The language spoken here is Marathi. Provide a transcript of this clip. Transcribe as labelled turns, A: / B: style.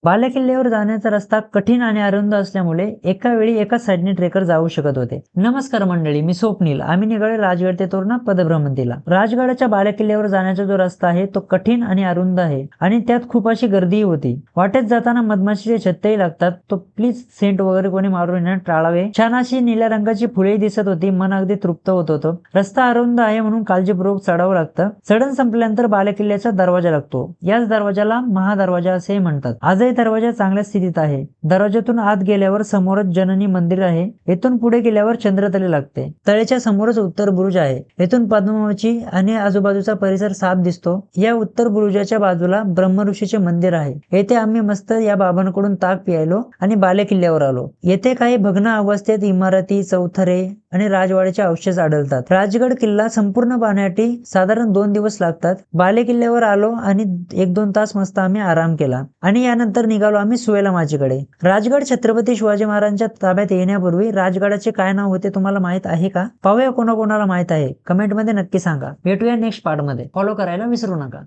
A: बालेकिल्ल्यावर जाण्याचा रस्ता कठीण आणि अरुंद असल्यामुळे एका वेळी एकाच साईडने ट्रेकर जाऊ शकत होते. नमस्कार मंडळी, मी स्वप्नील. आम्ही निघालो राजगड ते तोरणा पदभ्रमंतीला. राजगडाच्या बालेकिल्ल्यावर जाण्याचा जो रस्ता आहे तो कठीण आणि अरुंद आहे आणि त्यात खूप अशी गर्दीही होती. वाटेत जाताना मधमाशीचे छत्तेही लागतात. तो प्लीज सेंट वगैरे कोणी मारून येणं टाळावे. छान अशी निळ्या रंगाची फुलेही दिसत होती. मन अगदी तृप्त होत होतं. रस्ता अरुंद आहे म्हणून काळजीपूर्वक चढावं लागतं. चढण संपल्यानंतर बालेकिल्ल्याचा दरवाजा लागतो. याच दरवाजाला महादरवाजा असेही म्हणतात. आजही दरवाजा चांगल्या स्थितीत आहे. दरवाजातून आत गेल्यावर समोरच जननी मंदिर आहे. येथून पुढे गेल्यावर चंद्रतले लागते. तळेच्या समोरच उत्तर बुरुज आहे. येथून पद्मावती आणि आजूबाजूचा परिसर साफ दिसतो. या उत्तर बुरुजाच्या बाजूला ब्रह्मऋषीचे मंदिर आहे. येथे आम्ही मस्त या बाबांकडून ताक पियालो आणि बालेकिल्ल्यावर आलो. येथे काही भग्न अवस्थेत इमारती, चौथरे आणि राजवाड्याचे अवशेष आढळतात. राजगड किल्ला संपूर्ण पाहण्यासाठी साधारण 2 दिवस लागतात. बालेकिल्ल्यावर आलो आणि 1-2 तास मस्त आम्ही आराम केला आणि यानंतर निघालो आम्ही सुवेला माचीकडे. राजगड छत्रपती शिवाजी महाराजांच्या ताब्यात येण्यापूर्वी राजगडाचे काय नाव होते तुम्हाला माहित आहे का? पाहूया कोणाकोणाला माहित आहे. कमेंटमध्ये नक्की सांगा. भेटूया नेक्स्ट पार्टमध्ये. फॉलो करायला विसरू नका.